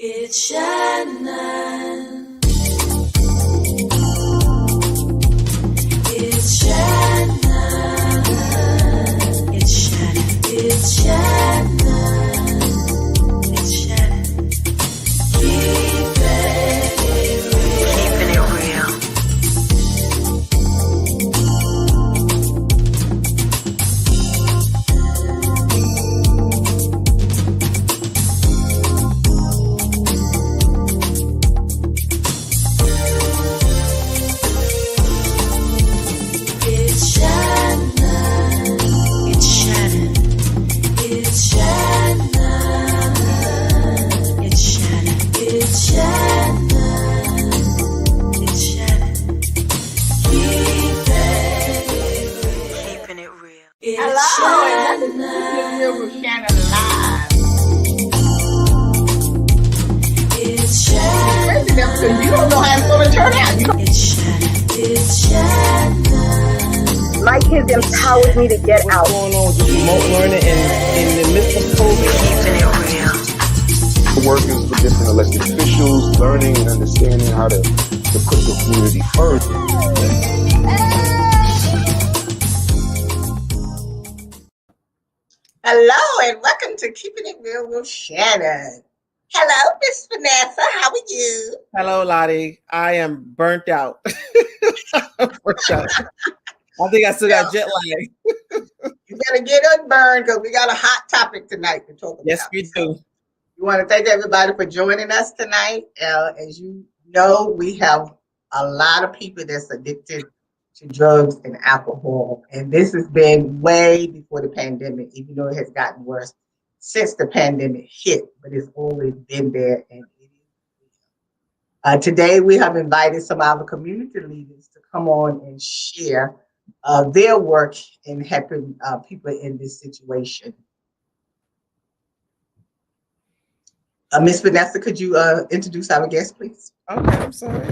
It's Shannon. It's Shannon. It's Shannon. It's Shannon. It's Shannon. Keeping it real. It's Shannon. It's Shannon. It's Shannon. It's Shannon. It's Shannon. It's Shannon. Keeping it real. It's Hello, and welcome to Shannon. Real with Shannon Live. It's Shannon. President, because you don't know how it's going to turn out. It's Shannon. It's Shannon. My kids empowered me to get out. What's going on with this remote learning and in the midst of COVID? Keeping it real. Working for different elected officials, learning and understanding how to put the community first. Hello, and welcome to Keeping It Real with Shannon. Hello, Miss Vanessa. How are you? Hello, Lottie. I am burnt out. Burnt out. I think I still got jet lag. You better get unburned because we got a hot topic tonight to talk about. Yes, we do. We want to thank everybody for joining us tonight. As you know, we have a lot of people that's addicted to drugs and alcohol. And this has been way before the pandemic, even though it has gotten worse since the pandemic hit, but it's always been there. And today we have invited some of our community leaders to come on and share their work in helping people in this situation. Miss Vanessa, could you introduce our guest, please? Okay, I'm sorry.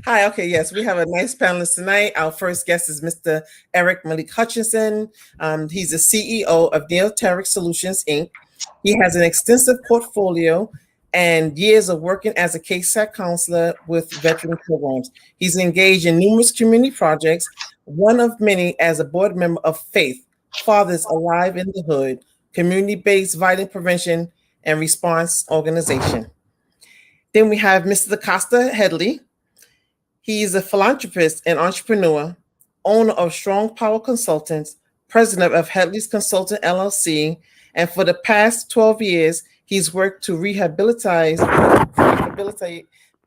Hi, okay, yes, we have a nice panelist tonight. Our first guest is Mr. Eric Malik Hutchinson. He's the CEO of Neoteric Solutions, Inc. He has an extensive portfolio and years of working as a case-set counselor with veteran programs. He's engaged in numerous community projects, one of many as a board member of Faith, Fathers Alive in the Hood, community-based violence prevention and response organization. Then we have Mr. DECOSTA HEADLEY. He's a philanthropist and entrepreneur, owner of Strong Power Consultants, president of Headley's Consultant LLC, and for the past 12 years, he's worked to rehabilitate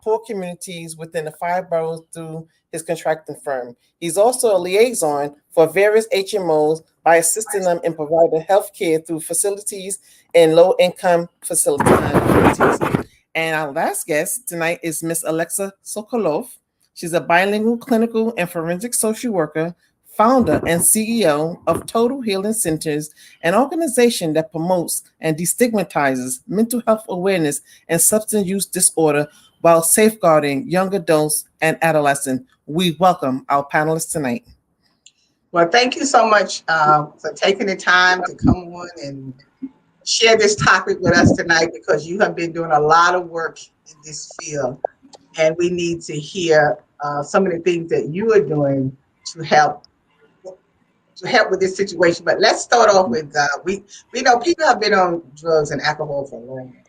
poor communities within the 5 boroughs through his contracting firm. He's also a liaison for various HMOs by assisting them in providing health care through facilities in low-income facilities. And our last guest tonight is Miss Alexa Sokolov. She's a bilingual clinical and forensic social worker, founder and CEO of Total Healing Centers, an organization that promotes and destigmatizes mental health awareness and substance use disorder while safeguarding young adults and adolescents. We welcome our panelists tonight. Well, thank you so much for taking the time to come on and share this topic with us tonight, because you have been doing a lot of work in this field, and we need to hear some of the things that you are doing to help with this situation. But let's start off with we know people have been on drugs and alcohol for a long time.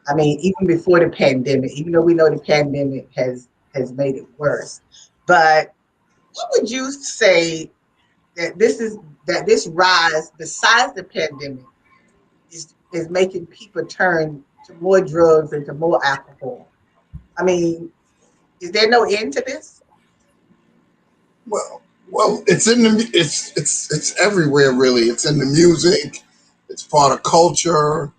I mean, even before the pandemic, even though we know the pandemic has made it worse. But what would you say that this rise, besides the pandemic, is making people turn to more drugs and to more alcohol? I mean, is there no end to this? Well, it's in the it's everywhere really. It's in the music. It's part of culture.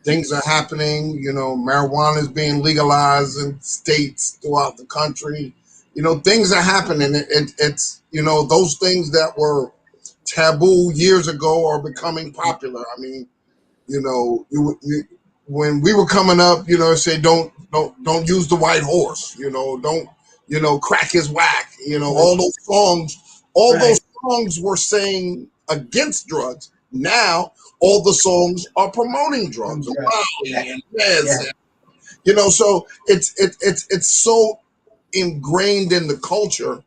Things are happening. You know, marijuana is being legalized in states throughout the country. You know, things are happening. It's you know, those things that were taboo years ago are becoming popular. I mean, you know, when we were coming up, you know, say don't use the white horse. You know, don't, you know, crack is whack. You know, all those songs. Those songs were saying against drugs. Now all the songs are promoting drugs. Yeah. And jazz and You know, so it's so ingrained in the culture.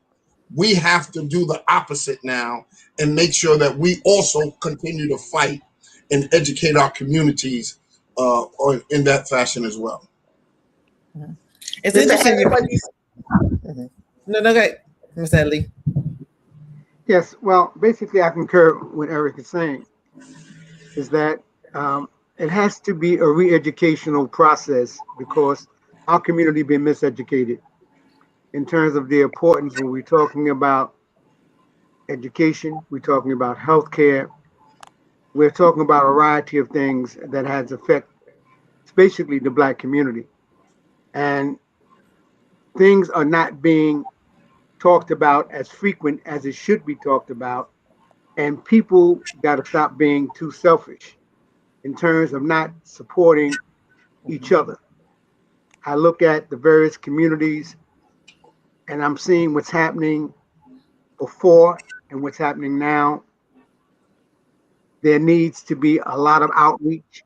We have to do the opposite now and make sure that we also continue to fight and educate our communities in that fashion as well. It's Mr. interesting. Henry, what do you Mhm. No, go ahead, Ms. Headley. Yes, well, basically, I concur with Eric is saying is that it has to be a re-educational process because our community been miseducated in terms of the importance when we're talking about education, we're talking about healthcare, we're talking about a variety of things that has affect, basically the Black community, and things are not being talked about as frequent as it should be talked about, and people got to stop being too selfish in terms of not supporting each other. I look at the various communities and I'm seeing what's happening before and what's happening now. There needs to be a lot of outreach.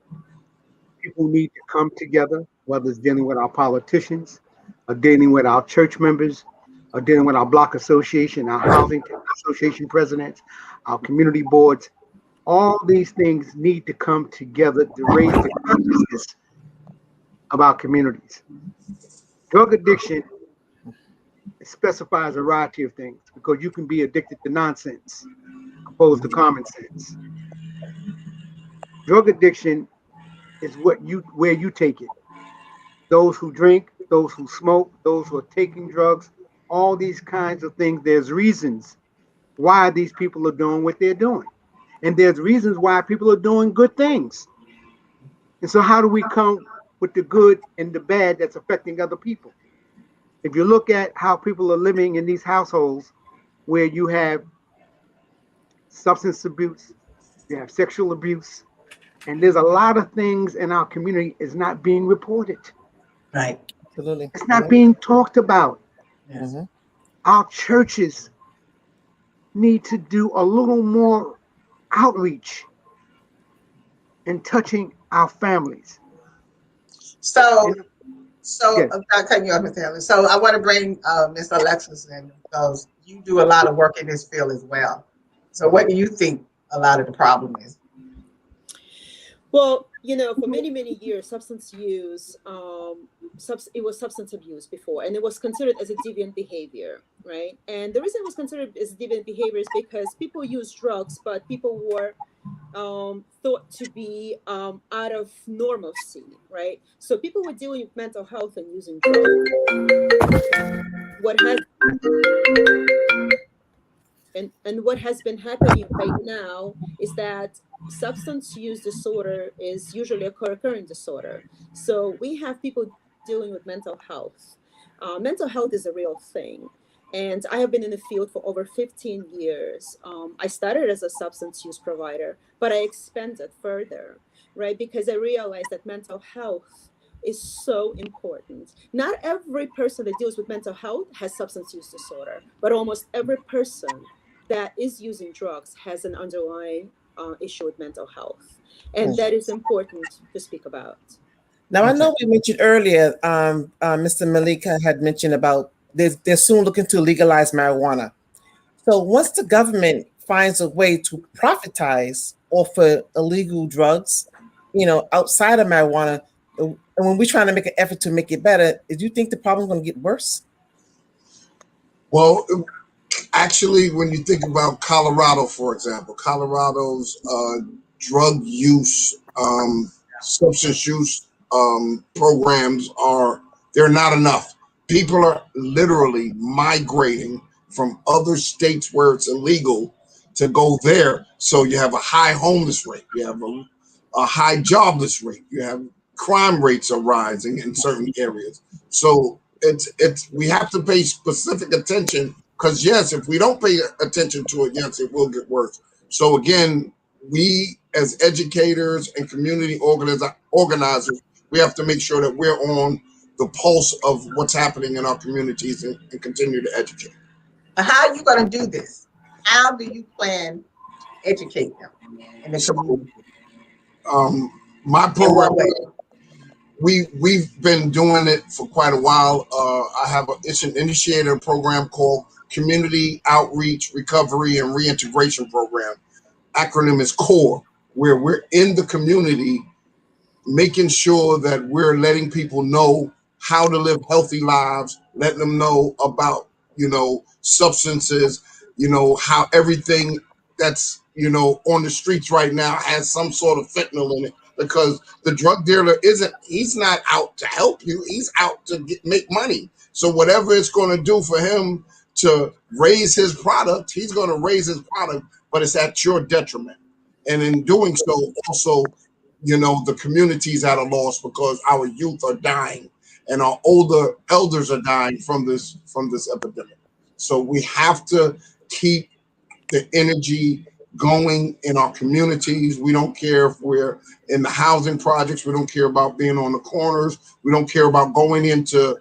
People need to come together, whether it's dealing with our politicians, or dealing with our church members, or dealing with our block association, our housing association presidents, our community boards. All these things need to come together to raise the consciousness of our communities. Drug addiction specifies a variety of things because you can be addicted to nonsense opposed to common sense. Drug addiction is where you take it. Those who drink, those who smoke, those who are taking drugs, all these kinds of things, there's reasons why these people are doing what they're doing. And there's reasons why people are doing good things. And so how do we come with the good and the bad that's affecting other people? If you look at how people are living in these households where you have substance abuse, you have sexual abuse, and there's a lot of things in our community is not being reported. right? Absolutely. It's not being talked about. Yes. Mhm. Our churches need to do a little more outreach in touching our families. So, And yes, I'm not cutting you off, Mr. Henry. So I want to bring Ms. Alexis in because you do a lot of work in this field as well. So what do you think a lot of the problem is? Well, for many, many years, substance use, it was substance abuse before, and it was considered as a deviant behavior, right? And the reason it was considered as deviant behavior is because people use drugs, but people were thought to be out of normalcy, right? So people were dealing with mental health and using drugs. What has and what has been happening right now is that substance use disorder is usually a co-occurring disorder. So we have people dealing with mental health. Mental health is a real thing. And I have been in the field for over 15 years. I started as a substance use provider, but I expanded further, right? Because I realized that mental health is so important. Not every person that deals with mental health has substance use disorder, but almost every person that is using drugs has an underlying issue with mental health. And that is important to speak about. Now, I know we mentioned earlier, Mr. Malika had mentioned about they're soon looking to legalize marijuana. So once the government finds a way to profitize off of illegal drugs, outside of marijuana, and when we're trying to make an effort to make it better, do you think the problem's going to get worse? Well, actually, when you think about Colorado, for example, Colorado's drug use, substance use programs they're not enough. People are literally migrating from other states where it's illegal to go there. So you have a high homeless rate, you have a high jobless rate, you have crime rates are rising in certain areas. So we have to pay specific attention because yes, if we don't pay attention to it, yes, it will get worse. So again, we as educators and community organizers, we have to make sure that we're on the pulse of what's happening in our communities and continue to educate. How are you going to do this? How do you plan to educate them in the So community? my In program, what way? we've been doing it for quite a while. It's an initiator program called Community Outreach, Recovery, and Reintegration Program. Acronym is CORE, where we're in the community, making sure that we're letting people know how to live healthy lives, letting them know about, substances, how everything that's, on the streets right now has some sort of fentanyl in it, because the drug dealer he's not out to help you. He's out to make money. So whatever it's going to do for him to raise his product, he's going to raise his product, but it's at your detriment. And in doing so, also, the community's at a loss because our youth are dying and our older elders are dying from this epidemic. So we have to keep the energy going in our communities. We don't care if we're in the housing projects. We don't care about being on the corners. We don't care about going into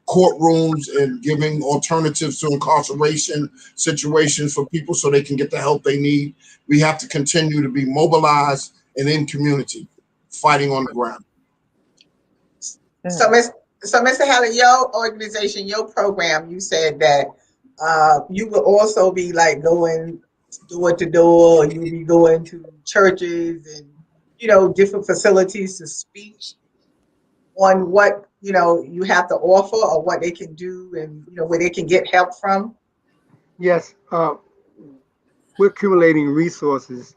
courtrooms and giving alternatives to incarceration situations for people so they can get the help they need. We have to continue to be mobilized and in community, fighting on the ground. So, Mr. Halle, your organization, your program, you said that you will also be like going door to door, you'll be going to churches and, different facilities to speak on what, you have to offer or what they can do and, where they can get help from. Yes, we're accumulating resources,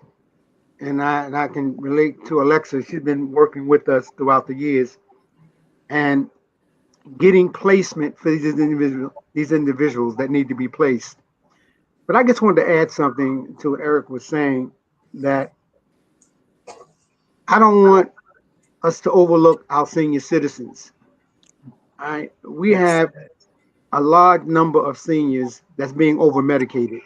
and I can relate to Alexa. She's been working with us throughout the years and getting placement for these individuals that need to be placed. But I just wanted to add something to what Eric was saying, that I don't want us to overlook our senior citizens. We have a large number of seniors that's being over medicated.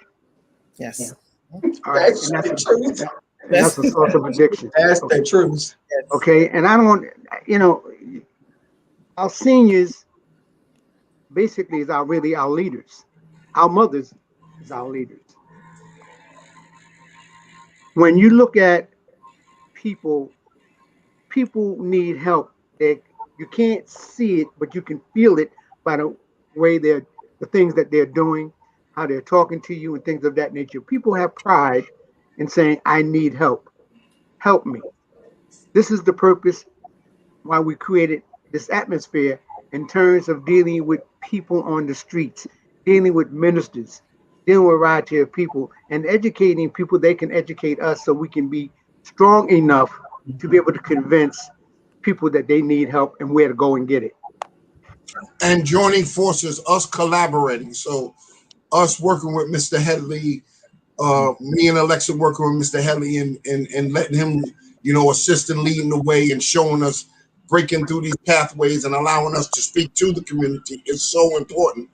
Yes. All right. That's the truth. That's a source of addiction. That's the truth. Okay. And I don't want, our seniors basically is really our leaders. Our mothers is our leaders. When you look at people need help. You can't see it, but you can feel it by the way the things that they're doing, how they're talking to you, and things of that nature. People have pride in saying, I need help. Help me. This is the purpose why we created this atmosphere in terms of dealing with people on the streets, dealing with ministers, dealing with a variety of people, and educating people. They can educate us so we can be strong enough to be able to convince people that they need help and where to go and get it. And joining forces, us collaborating. So us working with Mr. Headley, me and Alexa working with Mr. Headley and letting him, assist and leading the way and showing us, breaking through these pathways and allowing us to speak to the community is so important.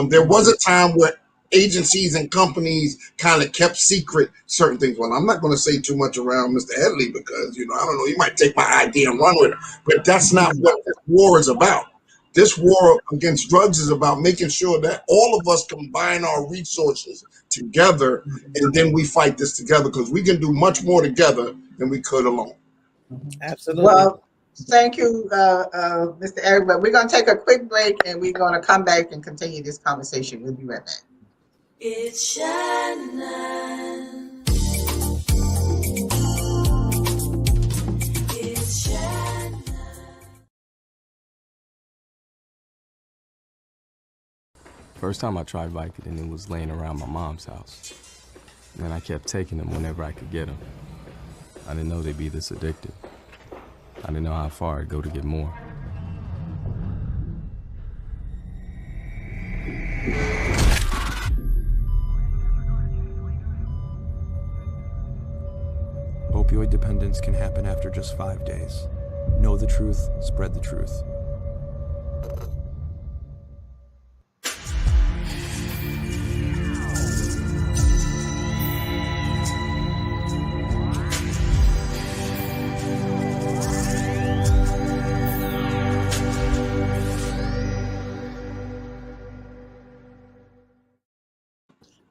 There was a time where agencies and companies kind of kept secret certain things. Well, I'm not going to say too much around Mr. Headley because, I don't know, he might take my idea and run with it. But that's not what this war is about. This war against drugs is about making sure that all of us combine our resources together, and then we fight this together, because we can do much more together than we could alone. Absolutely. Well, thank you, Mr. Eric. But we're going to take a quick break and we're going to come back and continue this conversation. We'll be right back. It's Shannon. It's Shannon. First time I tried Vicodin, it was laying around my mom's house. And I kept taking them whenever I could get them. I didn't know they'd be this addictive. I didn't know how far I'd go to get more. Opioid dependence can happen after just 5 days. Know the truth, spread the truth.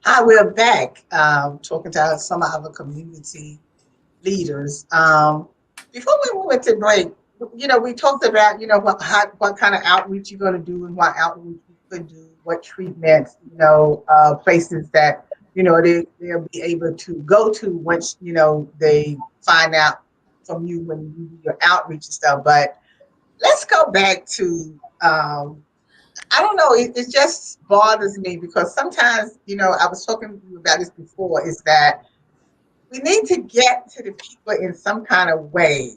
Hi, we're back talking to some of our community leaders. Before we went to break, we talked about, what kind of outreach you're going to do and what outreach you could do, what treatments, places that, they'll be able to go to once, they find out from you when you do your outreach and stuff. But let's go back to, I don't know, it just bothers me because sometimes, I was talking to you about this before, is that we need to get to the people in some kind of way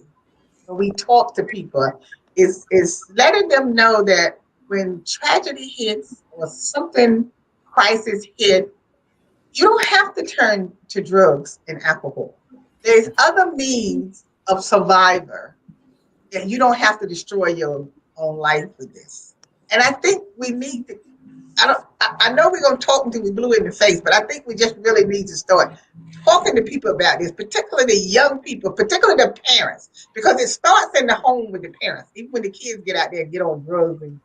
when we talk to people, is letting them know that when tragedy hits or something crisis hit, you don't have to turn to drugs and alcohol. There's other means of survivor, and you don't have to destroy your own life with this. And I think we need to. I know we're gonna talk until we blue in the face, but I think we just really need to start talking to people about this, particularly the young people, particularly the parents, because it starts in the home with the parents. Even when the kids get out there and get on drugs and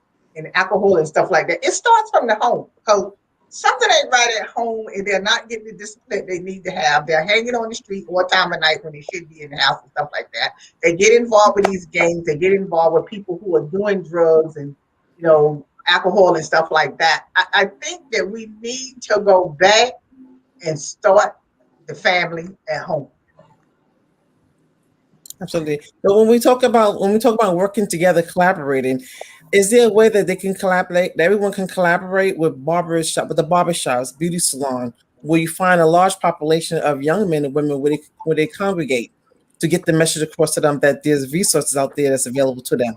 alcohol and stuff like that, it starts from the home. Because something ain't right at home and they're not getting the discipline they need to have. They're hanging on the street all time of night when they should be in the house and stuff like that. They get involved with these gangs. They get involved with people who are doing drugs and, alcohol and stuff like that. I think that we need to go back and start the family at home. Absolutely. But when we talk about working together, collaborating, is there a way that they can collaborate? That everyone can collaborate with the barbershops, beauty salon, where you find a large population of young men and women where they congregate to get the message across to them that there's resources out there that's available to them.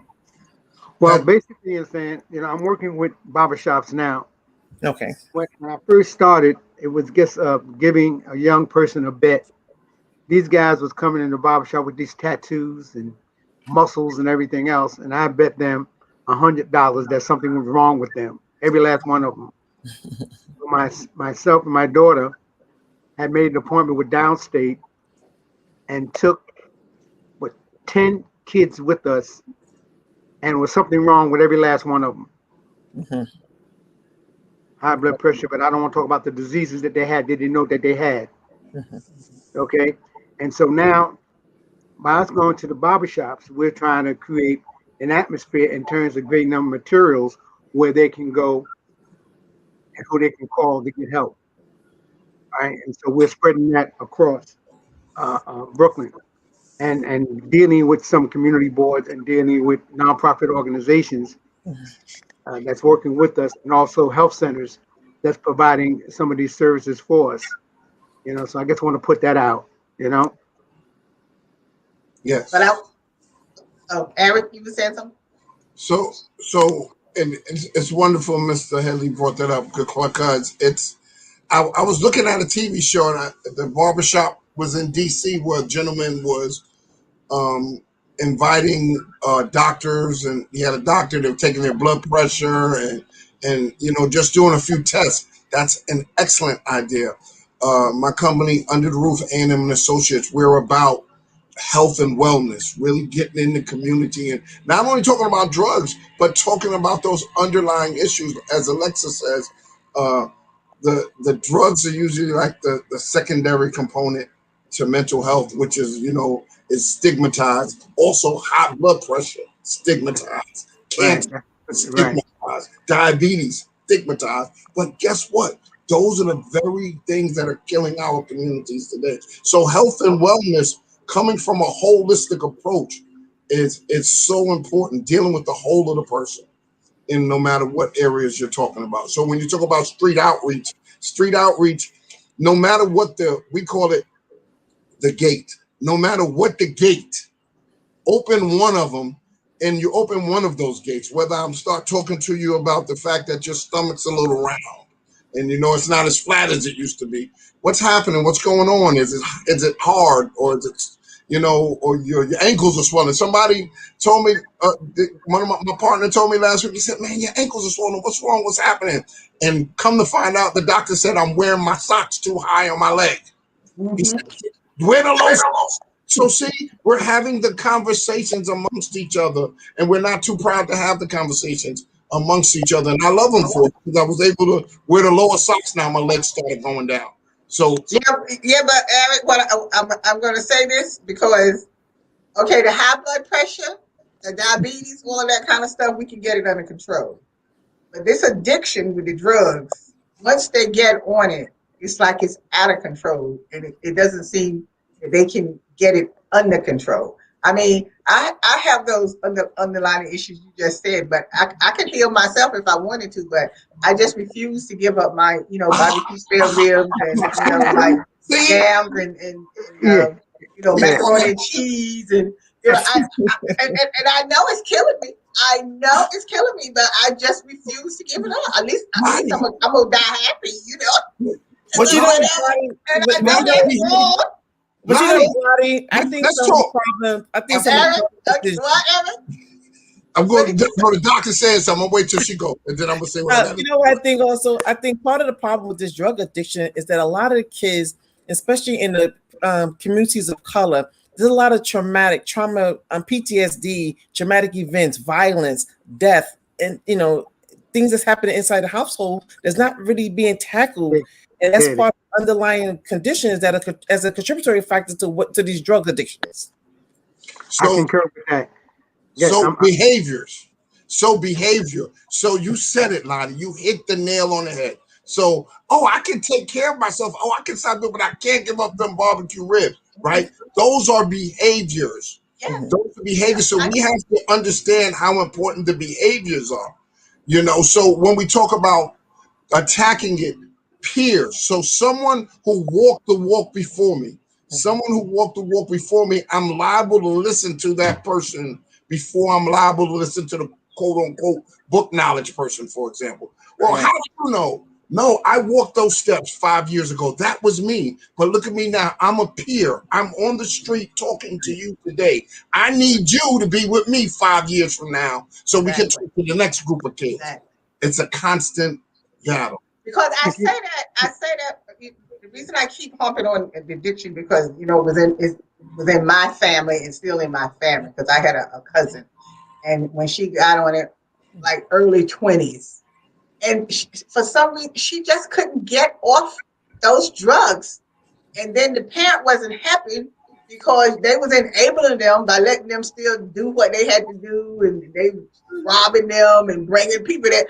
Well, basically, it's saying, I'm working with barbershops now. Okay. When I first started, it was just giving a young person a bet. These guys was coming in the barbershop with these tattoos and muscles and everything else, and I bet them $100 that something was wrong with them. Every last one of them. Myself and my daughter had made an appointment with Downstate and took 10 kids with us, and was something wrong with every last one of them. Mm-hmm. High blood pressure, but I don't want to talk about the diseases that they had. They didn't know that they had. Mm-hmm. Okay. And so now, by us going to the barbershops, we're trying to create an atmosphere in terms of great number of materials where they can go and who they can call to get help. All right. And so we're spreading that across Brooklyn. And dealing with some community boards and dealing with nonprofit organizations that's working with us, and also health centers that's providing some of these services for us. So I just want to put that out. Yes. But Eric, you were saying something? So, and it's wonderful, Mr. Headley brought that up because I was looking at a TV show and the barbershop was in DC where a gentleman was inviting doctors, and he had a doctor that was taking their blood pressure and just doing a few tests. That's an excellent idea. My company, Under the Roof A&M & Associates, we're about health and wellness, really getting in the community and not only talking about drugs, but talking about those underlying issues. As Alexa says, the drugs are usually like the secondary component to mental health, which is, is stigmatized. Also, high blood pressure, stigmatized. Cancer, stigmatized. Diabetes, stigmatized. But guess what? Those are the very things that are killing our communities today. So health and wellness, coming from a holistic approach, is so important, dealing with the whole of the person in no matter what areas you're talking about. So when you talk about street outreach, no matter what we call it the gate, no matter what the gate, open one of them, and you open one of those gates, whether I'm start talking to you about the fact that your stomach's a little round and it's not as flat as it used to be. What's happening? What's going on? Is it hard, or is it, or your ankles are swollen? Somebody told me, one of my partner told me last week, he said, man, your ankles are swollen. What's wrong? What's happening? And come to find out, the doctor said I'm wearing my socks too high on my leg. He said, wear the low socks. So see, we're having the conversations amongst each other, and we're not too proud to have the conversations amongst each other. And I love them for it, because I was able to wear the lower socks now. My legs started going down. So yeah, but Eric, I'm going to say this because, okay, the high blood pressure, the diabetes, all that kind of stuff, we can get it under control. But this addiction with the drugs, once they get on it, it's like it's out of control, and it doesn't seem that they can get it under control. I mean, I have those underlying issues you just said, but I could heal myself if I wanted to, but I just refuse to give up my, barbecue spare ribs and, like See? yams and macaroni and cheese and, and I know it's killing me. I know it's killing me, but I just refuse to give it up. At least I'm gonna die happy, But you know, and I know that's wrong. But you know, Lottie, I think Let's some of the talk. problem. I think some of the I'm going to go to doctor saying something. I'm gonna wait till she go, and then I'm gonna say what I got. you know what I think also? I think part of the problem with this drug addiction is that a lot of the kids, especially in the communities of color, there's a lot of trauma, PTSD, traumatic events, violence, death, and things that's happening inside the household that's not really being tackled, and that's part of the underlying conditions that are as a contributory factor to these drug addictions. So, I concur with that. Yes, behaviors. So behavior. So you said it, Lottie. You hit the nail on the head. So, I can take care of myself. I can stop doing, but I can't give up them barbecue ribs, right? Those are behaviors. Yeah. Those are behaviors. So we have to understand how important the behaviors are. So when we talk about attacking it, peers. So someone who walked the walk before me, I'm liable to listen to that person before I'm liable to listen to the quote unquote book knowledge person, for example. Well, how do you know? No, I walked those steps 5 years ago. That was me. But look at me now. I'm a peer. I'm on the street talking to you today. I need you to be with me 5 years from now so we can talk to the next group of kids. Exactly. It's a constant battle. Because I say that the reason I keep humping on the addiction because it was in my family and still in my family because I had a cousin, and when she got on it, like early 20s, and for some reason she just couldn't get off those drugs, and then the parent wasn't happy because they was enabling them by letting them still do what they had to do, and they robbing them and bringing people that.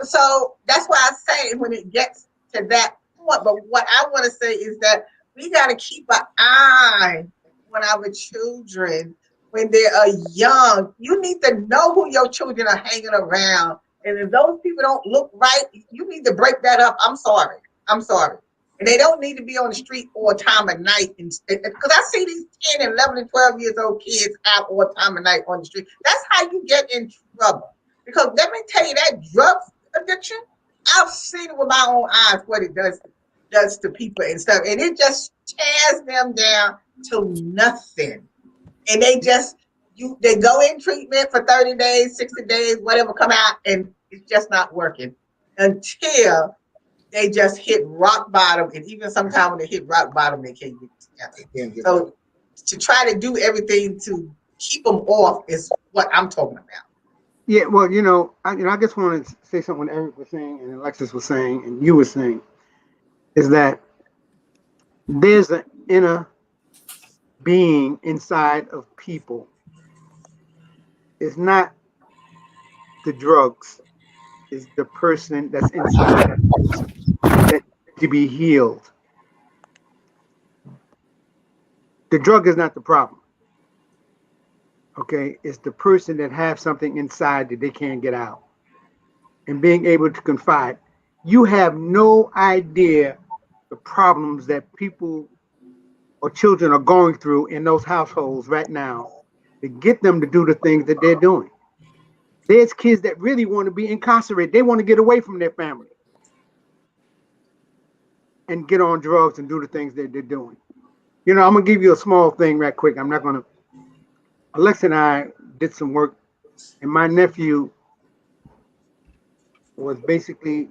So that's why I say when it gets to that point, but what I want to say is that we got to keep an eye on our children when they are young. You need to know who your children are hanging around. And if those people don't look right, you need to break that up. I'm sorry. And they don't need to be on the street all time of night. Because I see these 10, 11, and 12 years old kids out all time of night on the street. That's how you get in trouble. Because let me tell you, that drug addiction, I've seen it with my own eyes what it does to people and stuff. And it just tears them down to nothing. And they go in treatment for 30 days, 60 days, whatever, come out, and it's just not working until they just hit rock bottom. And even sometimes when they hit rock bottom, they can't get it together. So to try to do everything to keep them off is what I'm talking about. Yeah, well, I just want to say something Eric was saying and Alexis was saying and you were saying is that there's an inner being inside of people. It's not the drugs, it's the person that's inside that person that to be healed. The drug is not the problem. Okay, it's the person that have something inside that they can't get out and being able to confide. You have no idea the problems that people or children are going through in those households right now to get them to do the things that they're doing. There's kids that really want to be incarcerated. They want to get away from their family and get on drugs and do the things that they're doing. I'm going to give you a small thing right quick. I'm not going to. Alexa and I did some work, and my nephew was basically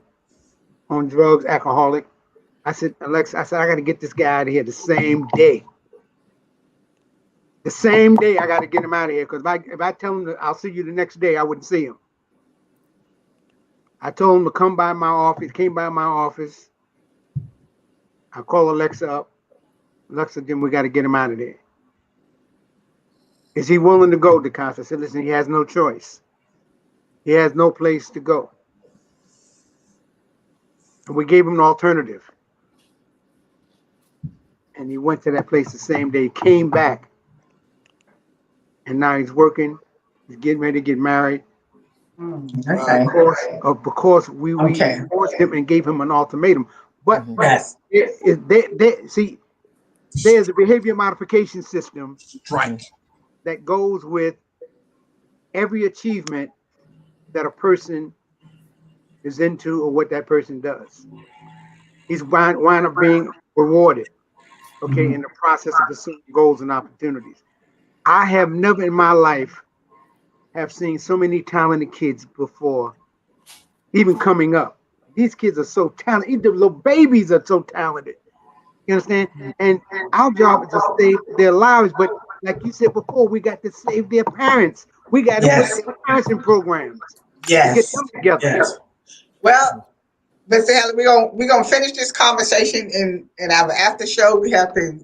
on drugs, alcoholic. I said, Alexa, I got to get this guy out of here the same day. The same day I got to get him out of here, because if I tell him that I'll see you the next day, I wouldn't see him. I told him to come by my office, came by my office. I called Alexa up. Alexa, then we got to get him out of there. Is he willing to go, DECOSTA? I said, listen, he has no choice. He has no place to go. And we gave him an alternative. And he went to that place the same day, came back. And now he's working. He's getting ready to get married. Okay. Because we forced him and gave him an ultimatum. But Yes. see, there's a behavior modification system Right. that goes with every achievement that a person is into or what that person does. He's wind up being rewarded, okay, in the process of pursuing goals and opportunities. I have never in my life have seen so many talented kids before, even coming up. These kids are so talented. Even the little babies are so talented. You understand? And our job is to save their lives. But like you said before, we got to save their parents. We got to put their parents in programs. Yes. Get them together. Yes. Well, Mr. Haley, we're gonna finish this conversation in our after show. We have to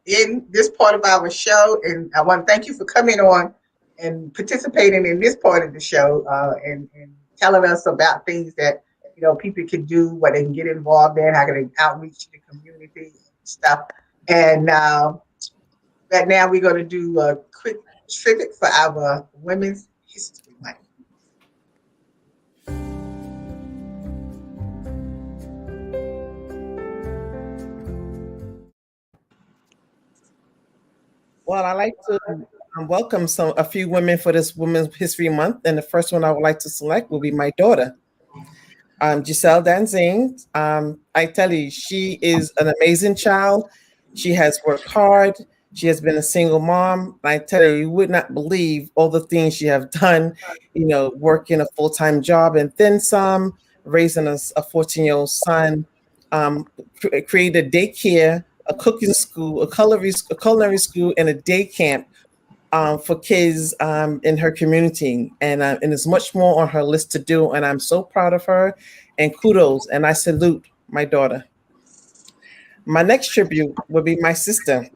end this part of our show, and I want to thank you for coming on and participating in this part of the show and telling us about things that people can do, what they can get involved in, how can they outreach to the community and stuff. And right now we're going to do a quick tribute for our Women's History Month. Well, I like to welcome a few women for this Women's History Month, and the first one I would like to select will be my daughter, Giselle DANZINE. I tell you, she is an amazing child. She has worked hard. She has been a single mom. I tell you, you would not believe all the things she have done. Working a full-time job and then some, raising a 14-year-old son, created a daycare, a cooking school, a culinary school, and a day camp for kids in her community. And there's much more on her list to do. And I'm so proud of her. And kudos. And I salute my daughter. My next tribute will be my sister,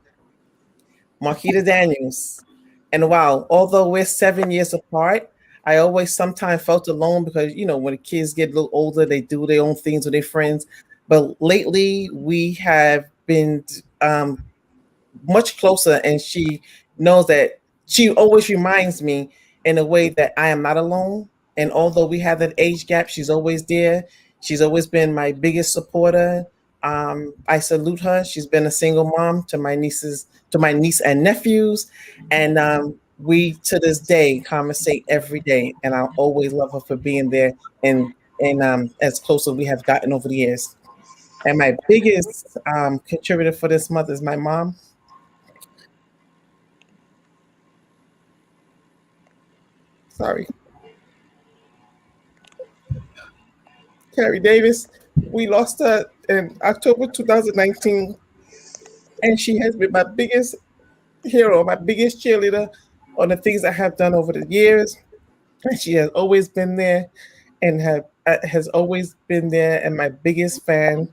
Marquita Daniels. And wow, although we're 7 years apart, I always sometimes felt alone because, when the kids get a little older, they do their own things with their friends. But lately, we have been much closer, and she knows that she always reminds me in a way that I am not alone. And although we have that age gap, she's always there. She's always been my biggest supporter. I salute her. She's been a single mom to my niece and nephews. And we, to this day, conversate every day. And I always love her for being there and as close as we have gotten over the years. And my biggest contributor for this month is my mom. Sorry. Carrie Davis. We lost her in October 2019. And she has been my biggest hero, my biggest cheerleader on the things I have done over the years. And she has always been there and has always been there and my biggest fan.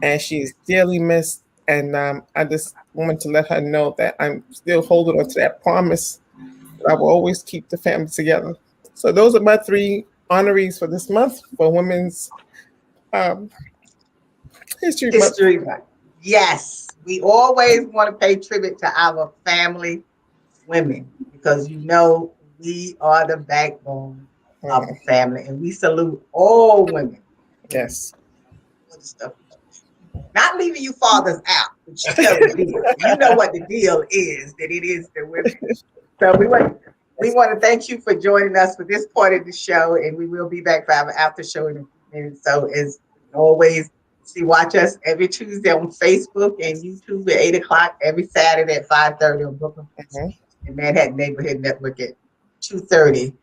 And she is dearly missed. And I just wanted to let her know that I'm still holding on to that promise that I will always keep the family together. So those are my 3 honorees for this month for Women's History Month. Yes, we always want to pay tribute to our family women because we are the backbone of the family, and we salute all women. Yes. Not leaving you fathers out, but you know the deal. You know what the deal is, that it is the women. So we want to thank you for joining us for this part of the show, and we will be back for our after show in a few minutes. So as always, watch us every Tuesday on Facebook and YouTube at 8 o'clock, every Saturday at 5:30 on Brooklyn and Manhattan Neighborhood Network at 2:30.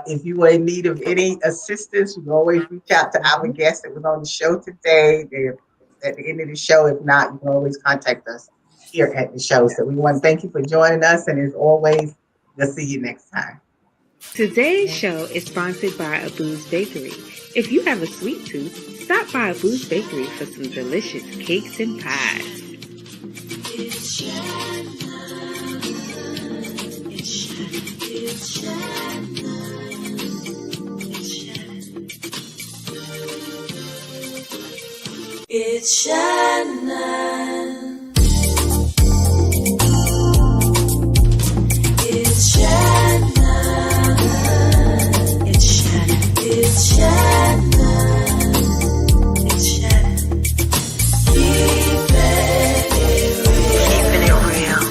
If you are in need of any assistance, you can always reach out to our guest that was on the show today. They're at the end of the show. If not, you can always contact us here at the show. So we want to thank you for joining us, and as always, we'll see you next time. Today's show is sponsored by Abu's Bakery. If you have a sweet tooth, stop by Abu's Bakery for some delicious cakes and pies. It's Shannon. It's Shannon. It's Shannon. It's Shannon. It's Shannon. It's Shannon. Keeping it real.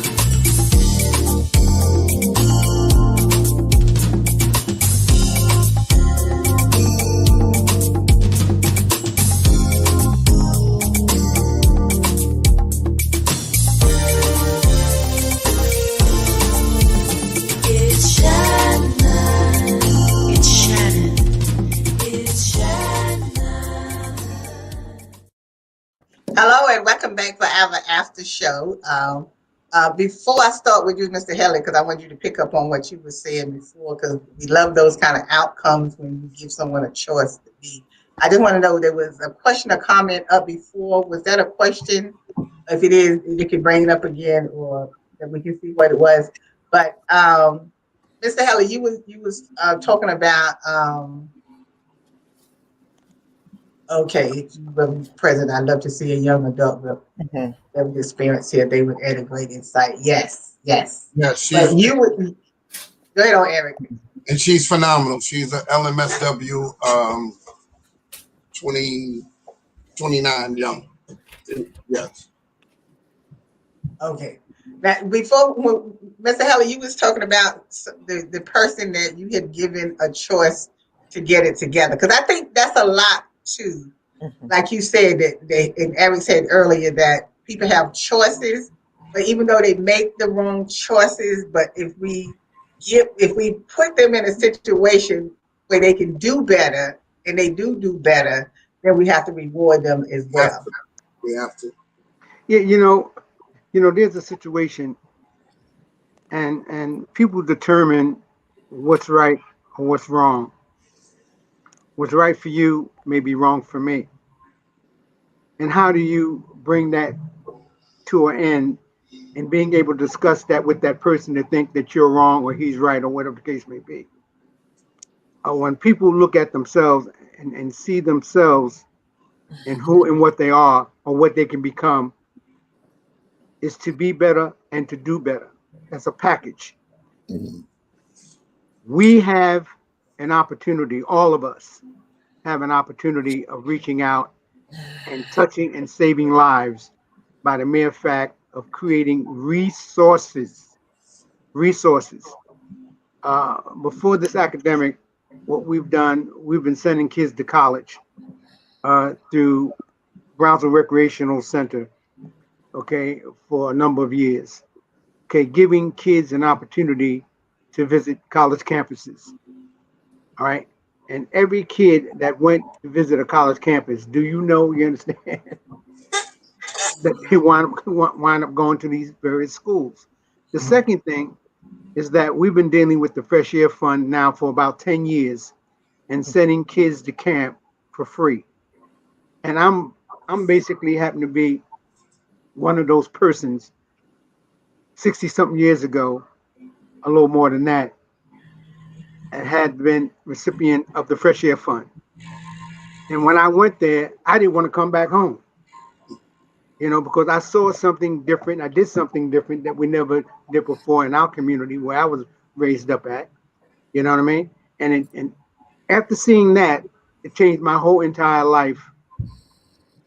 It's Shannon. It's Shannon. It's Shannon. Hello and welcome back for our after show. Before I start with you, Mr. Headley, because I want you to pick up on what you were saying before, because we love those kind of outcomes when you give someone a choice to be. I just want to know, there was a question or comment up before. Was that a question? If it is, you can bring it up again, or that we can see what it was. But Mr. Headley, you was talking about okay, President, I'd love to see a young adult with every experience here. They would add a great insight. Yes, yes. Yeah, But you would go ahead on Eric. and she's phenomenal. She's an LMSW 29 young. Yes. Okay. Now, before Mr. Heller, you was talking about the person that you had given a choice to get it together, because I think that's a lot too. Like you said, that and Eric said earlier that people have choices, but even though they make the wrong choices, but if we put them in a situation where they can do better and they do better, then we have to reward them as well. We have to. Yeah, there's a situation, and people determine what's right or what's wrong. What's right for you may be wrong for me. And how do you bring that to an end and being able to discuss that with that person to think that you're wrong or he's right or whatever the case may be? When people look at themselves and see themselves and who and what they are or what they can become, is to be better and to do better. That's a package. We have an opportunity, all of us have an opportunity of reaching out and touching and saving lives by the mere fact of creating resources. Before this academic, what we've done, we've been sending kids to college through Brownsville Recreational Center, okay, for a number of years. Okay, giving kids an opportunity to visit college campuses. All right. And every kid that went to visit a college campus, you understand, that they wind up going to these various schools. The second thing is that we've been dealing with the Fresh Air Fund now for about 10 years and sending kids to camp for free. And I'm basically happen to be one of those persons 60-something years ago, a little more than that, and had been recipient of the Fresh Air Fund. And when I went there, I didn't want to come back home, because I saw something different. I did something different that we never did before in our community where I was raised up at, you know what I mean? And after seeing that, it changed my whole entire life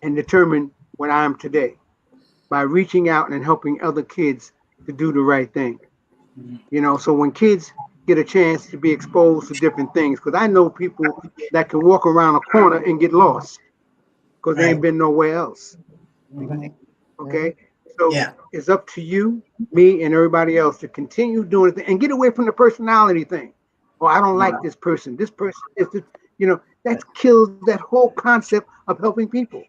and determined what I am today by reaching out and helping other kids to do the right thing. So when kids get a chance to be exposed to different things, because I know people that can walk around a corner and get lost because they ain't been nowhere else. Okay, so it's up to you, me, and everybody else to continue doing it and get away from the personality thing. Oh, I don't like this person. This person is, that kills that whole concept of helping people.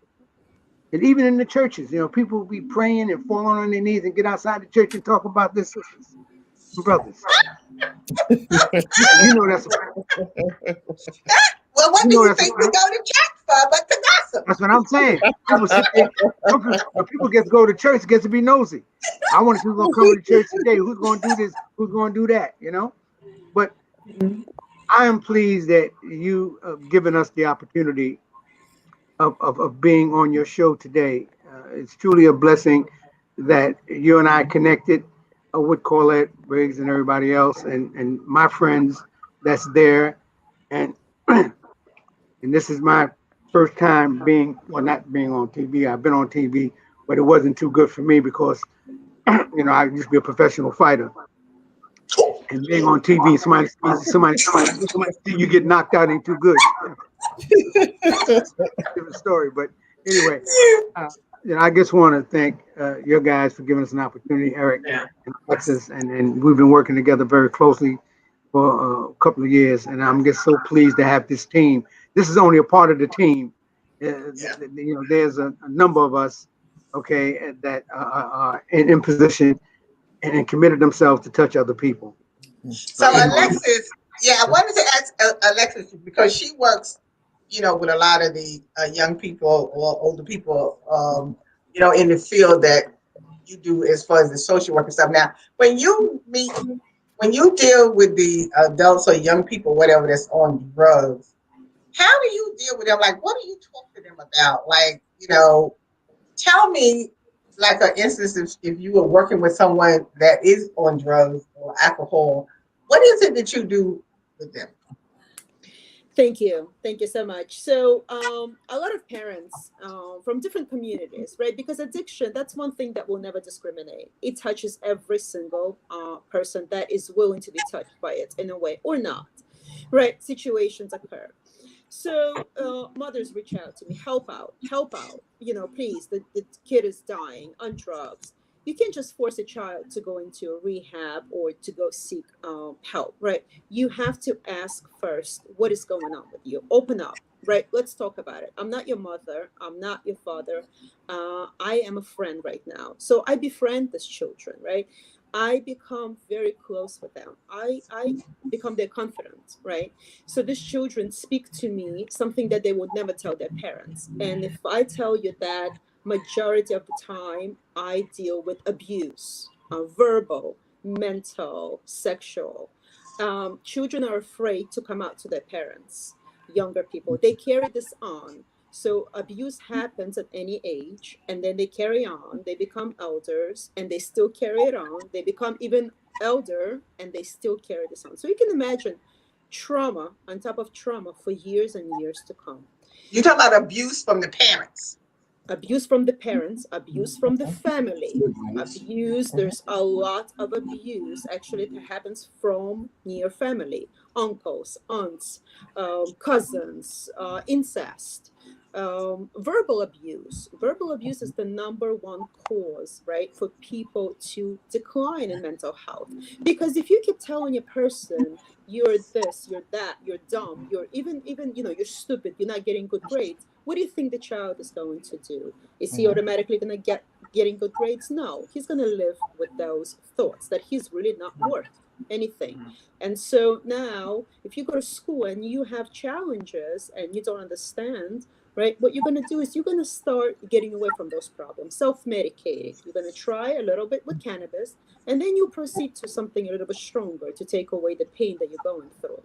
And even in the churches, people be praying and falling on their knees and get outside the church and talk about this, sisters and brothers. That's well, what do you think we go to church for but to gossip? That's what I'm saying. People get to go to church, get to be nosy. I want to see who's going to come to church today, who's going to do this, who's going to do that, But I am pleased that you have given us the opportunity of being on your show today. It's truly a blessing that you and I connected with Colette Briggs and everybody else, and my friends that's there. And and this is my first time being, well, not being on TV. I've been on TV, but it wasn't too good for me because I used to be a professional fighter. And being on TV, somebody see you get knocked out ain't too good. Different story, but anyway, uh, I just want to thank your guys for giving us an opportunity, Eric and Alexis, and we've been working together very closely for a couple of years, and I'm just so pleased to have this team. This is only a part of the team. There's a number of us, okay, that are in position and committed themselves to touch other people. So Alexis, I wanted to ask Alexis because she works, with a lot of the young people or older people, in the field that you do as far as the social work and stuff. Now, when you deal with the adults or young people, whatever, that's on drugs, how do you deal with them? Like, what do you talk to them about? Like, tell me, like, an instance if you were working with someone that is on drugs or alcohol, what is it that you do with them? Thank you so much. So a lot of parents from different communities, right? Because addiction, that's one thing that will never discriminate. It touches every single person that is willing to be touched by it in a way or not, right? Situations occur. So mothers reach out to me, help out, please, the kid is dying on drugs. You can't just force a child to go into a rehab or to go seek help, right? You have to ask first, what is going on with you? Open up, right? Let's talk about it. I'm not your mother. I'm not your father. I am a friend right now. So I befriend these children, right? I become very close with them. I become their confidant, right? So these children speak to me something that they would never tell their parents. And if I tell you that majority of the time I deal with abuse, verbal, mental, sexual. Children are afraid to come out to their parents, younger people. They carry this on. So abuse happens at any age, and then they carry on. They become elders, and they still carry it on. They become even elder, and they still carry this on. So you can imagine trauma on top of trauma for years and years to come. You talk about abuse from the parents. Abuse from the parents, abuse from the family, abuse. There's a lot of abuse actually that happens from near family, uncles, aunts, cousins, incest. Verbal abuse. Verbal abuse is the number one cause, right, for people to decline in mental health. Because if you keep telling a person, you're this, you're that, you're dumb, you're even, you're stupid, you're not getting good grades, what do you think the child is going to do? Is he automatically going to getting good grades? No, he's going to live with those thoughts that he's really not worth anything. And so now, if you go to school and you have challenges and you don't understand, right, what you're going to do is you're going to start getting away from those problems, self-medicating. You're going to try a little bit with cannabis, and then you proceed to something a little bit stronger to take away the pain that you're going through.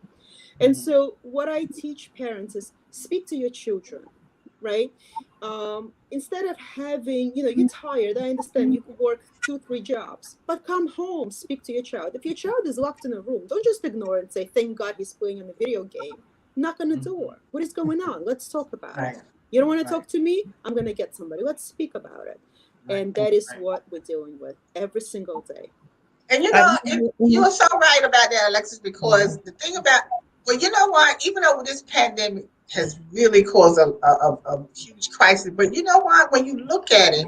And so what I teach parents is speak to your children, right? Instead of having, you're tired, I understand you could work 2-3 jobs, but come home, speak to your child. If your child is locked in a room, don't just ignore it and say, thank God he's playing on a video game. Knock on the door. What is going on? Let's talk about it. You don't want to talk to me? I'm going to get somebody. Let's speak about it. And that is what we're dealing with every single day. And you're so right about that, Alexis, because the thing about, well, you know what? Even though this pandemic has really caused a huge crisis, but you know what? When you look at it,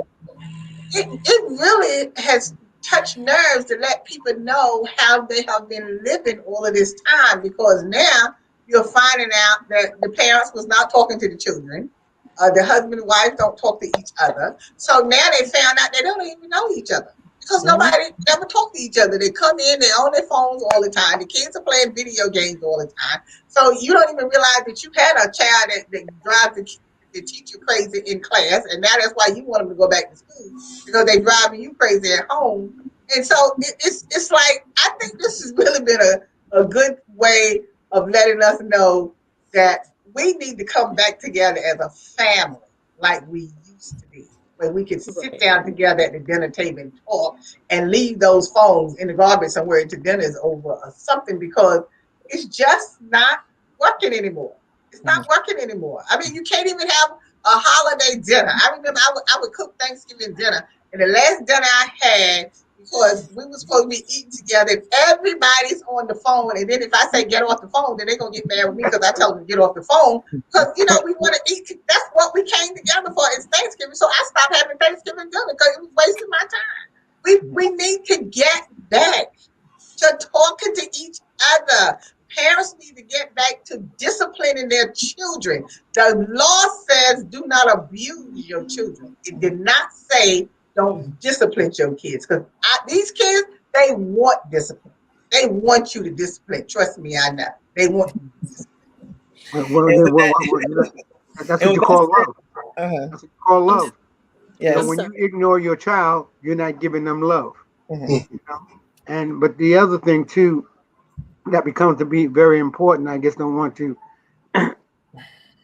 it really has touched nerves to let people know how they have been living all of this time, because now you're finding out that the parents was not talking to the children. The husband and wife don't talk to each other. So now they found out they don't even know each other because nobody ever talk to each other. They come in, they're on their phones all the time. The kids are playing video games all the time. So you don't even realize that you had a child that drives the teacher crazy in class, and now that's why you want them to go back to school, because they're driving you crazy at home. And so it's like, I think this has really been a good way of letting us know that we need to come back together as a family like we used to be, where we could sit Right. down together at the dinner table and talk and leave those phones in the garbage somewhere until dinner is over or something, because it's just not working anymore. It's not working anymore. I mean, you can't even have a holiday dinner. I remember I would cook Thanksgiving dinner, and the last dinner I had, because we were supposed to be eating together, if everybody's on the phone, and then if I say get off the phone, then they're gonna get mad with me because I told them to get off the phone. Because we want to eat. That's what we came together for. It's Thanksgiving, so I stopped having Thanksgiving dinner because it was wasting my time. We need to get back to talking to each other. Parents need to get back to disciplining their children. The law says do not abuse your children. It did not say don't discipline your kids, because these kids, they want discipline. They want you to discipline. Trust me, I know. They want you to discipline. That's what you call love. That's what you call love. Yes. When you ignore your child, you're not giving them love. Mm-hmm. But the other thing too that becomes to be very important, I guess don't want to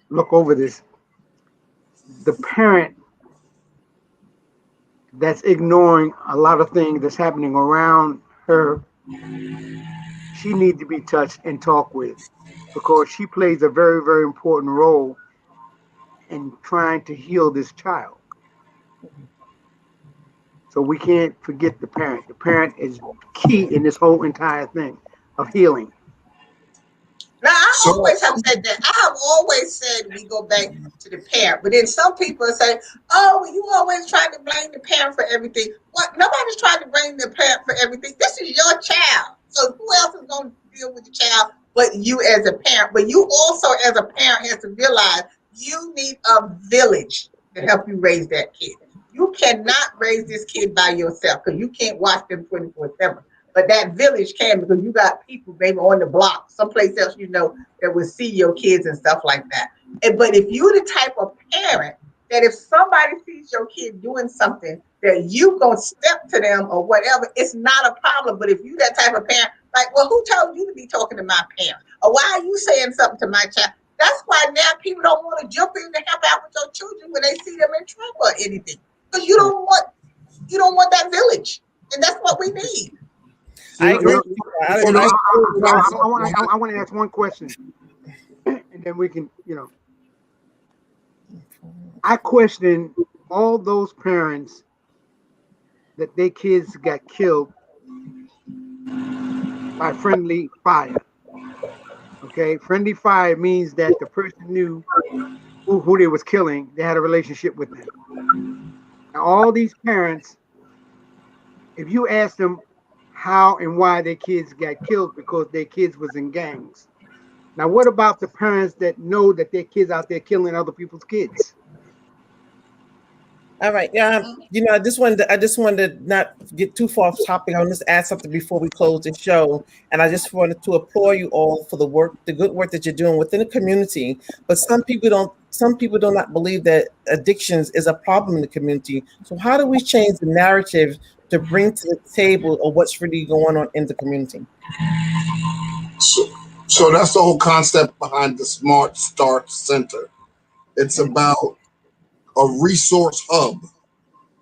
look over this. The parent that's ignoring a lot of things that's happening around her, she needs to be touched and talked with, because she plays a very, very important role in trying to heal this child. So we can't forget the parent. The parent is key in this whole entire thing of healing. Now, I always have said that. I have always said we go back to the parent. But then some people say, oh, well, you always trying to blame the parent for everything. What? Nobody's trying to blame the parent for everything. This is your child. So who else is going to deal with the child but you as a parent? But you also as a parent has to realize you need a village to help you raise that kid. You cannot raise this kid by yourself because you can't watch them 24/7. But that village can, because you got people maybe on the block, someplace else that will see your kids and stuff like that. But if you're the type of parent that if somebody sees your kid doing something that you gonna step to them or whatever, it's not a problem. But if you that type of parent, like, well, who told you to be talking to my parent? Or why are you saying something to my child? That's why now people don't want to jump in to help out with your children when they see them in trouble or anything. Because you don't want that village. And that's what we need. I agree. I want to ask one question, and then we can, I question all those parents that their kids got killed by friendly fire. Okay, friendly fire means that the person knew who they was killing. They had a relationship with them. Now, all these parents, if you ask them how and why their kids got killed, because their kids was in gangs. Now, what about the parents that know that their kids out there killing other people's kids? All right. I just wanted to not get too far off topic. I want to add something before we close the show. And I just wanted to applaud you all for the good work that you're doing within the community. But some people do not believe that addictions is a problem in the community. So how do we change the narrative to bring to the table of what's really going on in the community? So that's the whole concept behind the Smart Start Center. It's about a resource hub.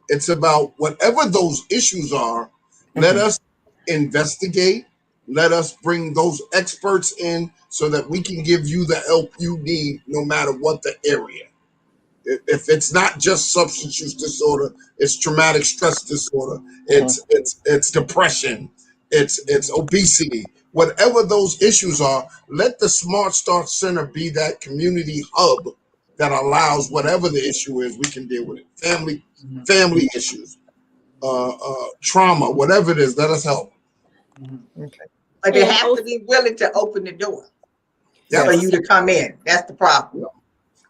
It's about whatever those issues are, let us investigate, let us bring those experts in so that we can give you the help you need no matter what the area. If it's not just substance use disorder, it's traumatic stress disorder, it's depression, it's obesity, whatever those issues are, let the Smart Start Center be that community hub that allows whatever the issue is, we can deal with it. Family issues, trauma, whatever it is, let us help. Okay. But they have to be willing to open the door for you to come in. That's the problem.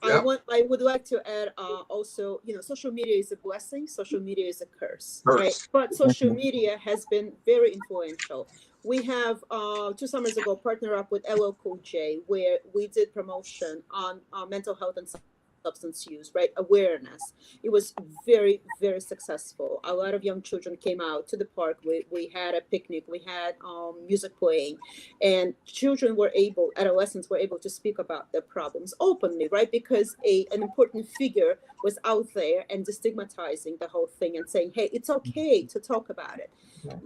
I would like to add also, social media is a blessing, social media is a curse, right? But social media has been very influential. We have 2 summers ago partnered up with LL Cool J, where we did promotion on mental health and substance use, right? Awareness. It was very, very successful. A lot of young children came out to the park. We had a picnic. We had music playing, and children were able, adolescents were able to speak about their problems openly, right? Because an important figure was out there and destigmatizing the whole thing and saying, hey, it's okay to talk about it.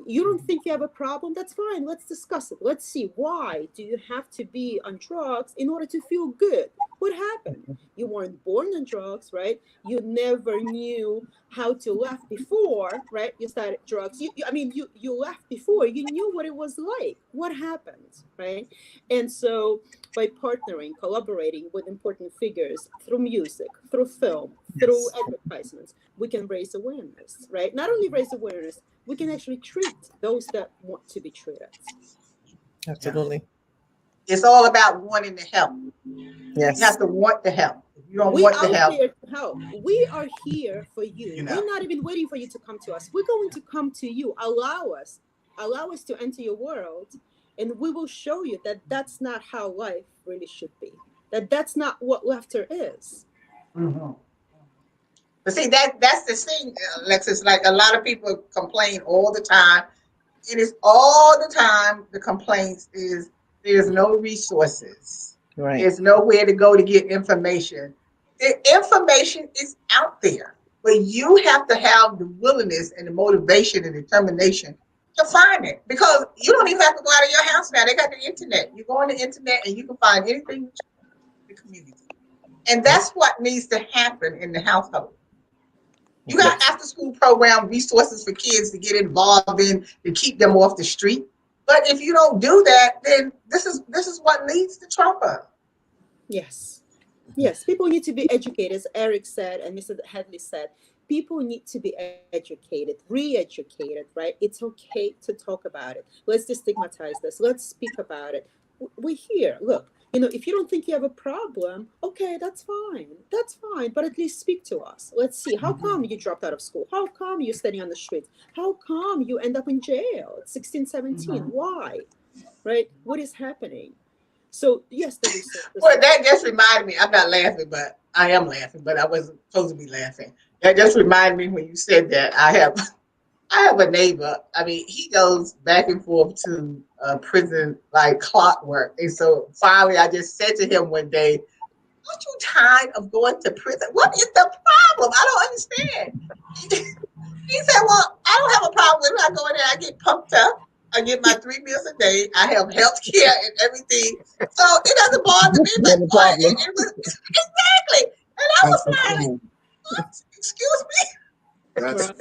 You don't think you have a problem? That's fine. Let's discuss it. Let's see. Why do you have to be on drugs in order to feel good? What happened? You weren't born on drugs, right? You never knew how to laugh before, right? You started drugs. You laughed before. You knew what it was like. What happened, right? And so by partnering, collaborating with important figures through music, through film, through advertisements, we can raise awareness, right? Not only raise awareness, we can actually treat those that want to be treated. Absolutely. It's all about wanting to help. Yes. You have to want to help. If you don't We want are to help, here to help. We are here for you. You know. We're not even waiting for you to come to us. We're going to come to you. Allow us to enter your world, and we will show you that that's not how life really should be. That's not what laughter is. Mm-hmm. But see, that's the thing, Alexis. Like a lot of people complain all the time. It is all the time. The complaints is there's no resources. Right. There's nowhere to go to get information. The information is out there, but you have to have the willingness and the motivation and determination to find it. Because you don't even have to go out of your house now. They got the internet. You go on the internet and you can find anything in the community. And that's what needs to happen in the household. You got after school program resources for kids to get involved in to keep them off the street. But if you don't do that, then this is what leads to trauma. Yes. Yes. People need to be educated, as Eric said and Mr. Headley said. People need to be educated, re-educated, right? It's okay to talk about it. Let's destigmatize this. Let's speak about it. We're here. Look. If you don't think you have a problem, okay, that's fine. That's fine. But at least speak to us. Let's see. How come you dropped out of school? How come you're standing on the street? How come you end up in jail at 16, 17? Why? Right? What is happening? So, yes, the research. Well, that just reminded me. I'm not laughing, but I am laughing, but I wasn't supposed to be laughing. That just reminded me when you said that. I have a neighbor. I mean, he goes back and forth to prison like clockwork. And so finally, I just said to him one day, aren't you tired of going to prison? What is the problem? I don't understand. He said, well, I don't have a problem with it. I go in there, I get pumped up. I get my 3 meals a day. I have health care and everything. So it doesn't bother me. But it was, exactly. And I was like, what? Excuse me? That's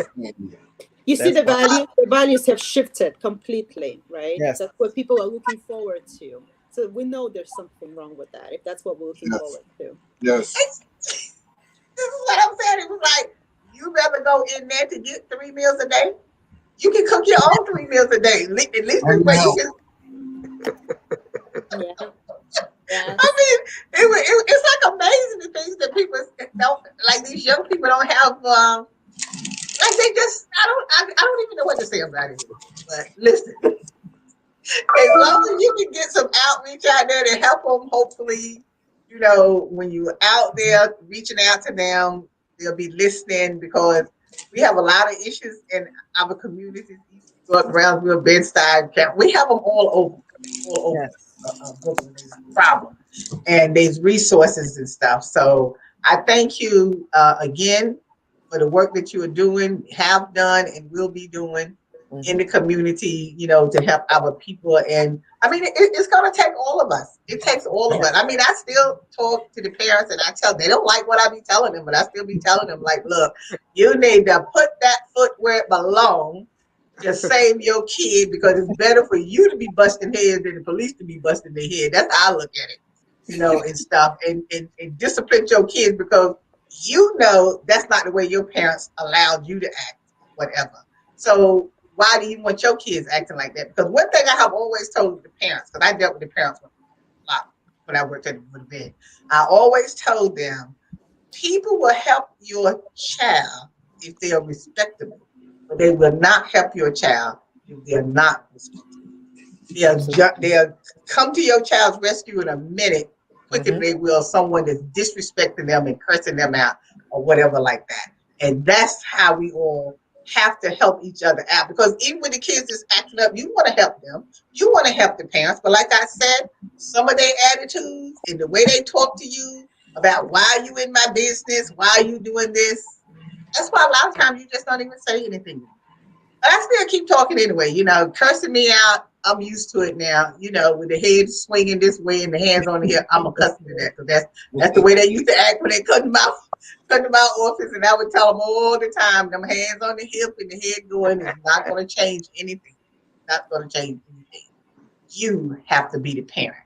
You see, the values have shifted completely, right? Yes. That's what people are looking forward to. So we know there's something wrong with that, if that's what we're looking forward to. Yes. This is what I'm saying. It was like, you rather go in there to get 3 meals a day? You can cook your own 3 meals a day. At least this way you can. Yeah. I mean, it's like amazing the things that people don't, like these young people don't have. Like they just, I don't even know what to say about it. But listen, as long as you can get some outreach out there to help them, hopefully, when you're out there reaching out to them, they'll be listening, because we have a lot of issues in our communities, East York, Brownsville, Bed-Stuy, Camp. We have them all over. Yes. Problem. And there's resources and stuff. So I thank you again for the work that you are doing, have done, and will be doing in the community, to help our people. And I mean, it's going to take all of us. It takes all of us. I mean, I still talk to the parents and I tell them, they don't like what I be telling them, but I still be telling them, like, look, you need to put that foot where it belongs to save your kid, because it's better for you to be busting heads than the police to be busting their head. That's how I look at it, and stuff. And discipline your kids, because that's not the way your parents allowed you to act, whatever. So why do you want your kids acting like that? Because one thing I have always told the parents, because I dealt with the parents a lot when I worked at the bed, I always told them, people will help your child if they are respectable, but they will not help your child if they're not respectable. They'll come to your child's rescue in a minute, quicker than they will someone that's disrespecting them and cursing them out or whatever like that. And that's how we all have to help each other out, because even when the kids is acting up, you want to help them. You want to help the parents. But like I said, some of their attitudes and the way they talk to you about why are you in my business, why are you doing this, that's why a lot of times you just don't even say anything. But I still keep talking anyway, you know, cursing me out. I'm used to it now, you know, with the head swinging this way and the hands on the hip. I'm accustomed to that, because that's the way they used to act when they cut them out office. And I would tell them all the time, them hands on the hip and the head going is not going to change anything. Not going to change anything. You have to be the parent,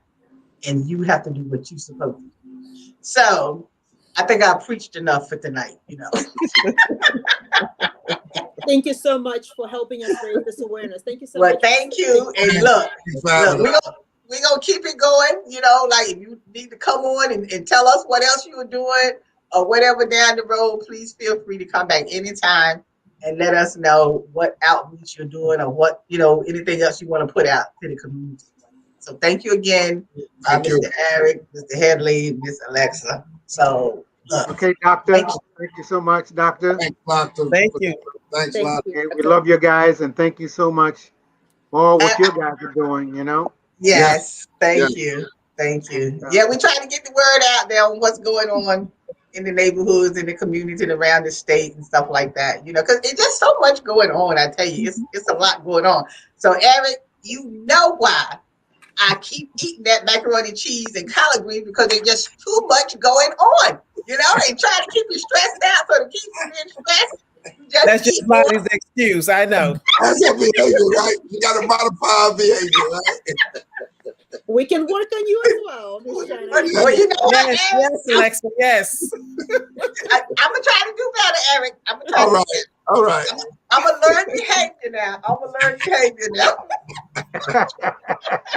and you have to do what you're supposed to do. So I think I preached enough for tonight, you know. Thank you so much for helping us raise this awareness. Thank you so Well, much. thank you. And look, we're gonna keep it going. You know, like if you need to come on and tell us what else you were doing or whatever down the road, please feel free to come back anytime and let us know what outreach you're doing or what, you know, anything else you want to put out to the community. So thank you again, Mr. Eric, Mr. Headley, Miss Alexa. So okay, Doctor. Thank you so much, Doctor. Thanks, Doctor. Thank you. Thanks a lot. Okay, we love you guys, and thank you so much for all what you guys are doing, you know? Yes, thank you. Thank you. Yeah, we try to get the word out there on what's going on in the neighborhoods, in the community, and around the state and stuff like that. You know, because it's just so much going on. I tell you, it's a lot going on. So, Eric, you know why I keep eating that macaroni and cheese and collard greens, because there's just too much going on. You know, they try to keep you stressed out, so to keep you being stressed. That's just Molly's excuse. I know. That's your behavior, right? You got to modify behavior, right? We can work on you as well, Miss Shannon. Well, you know what, Yes, Eric? yes, Alexa, yes. I'm gonna try to do better, Eric. I'm gonna try. All right. I'm gonna learn behavior now.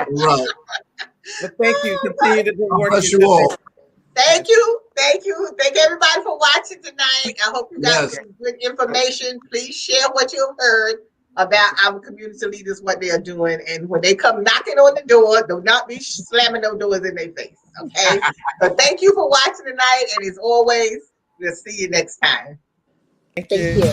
Right. But thank you. Continue to do work. Bless you all. Thank you. Thank everybody for watching tonight. I hope you got some good information. Please share what you've heard about our community leaders, what they are doing, and when they come knocking on the door, do not be slamming those doors in their face. Okay. So thank you for watching tonight, and as always, we'll see you next time. Thank you.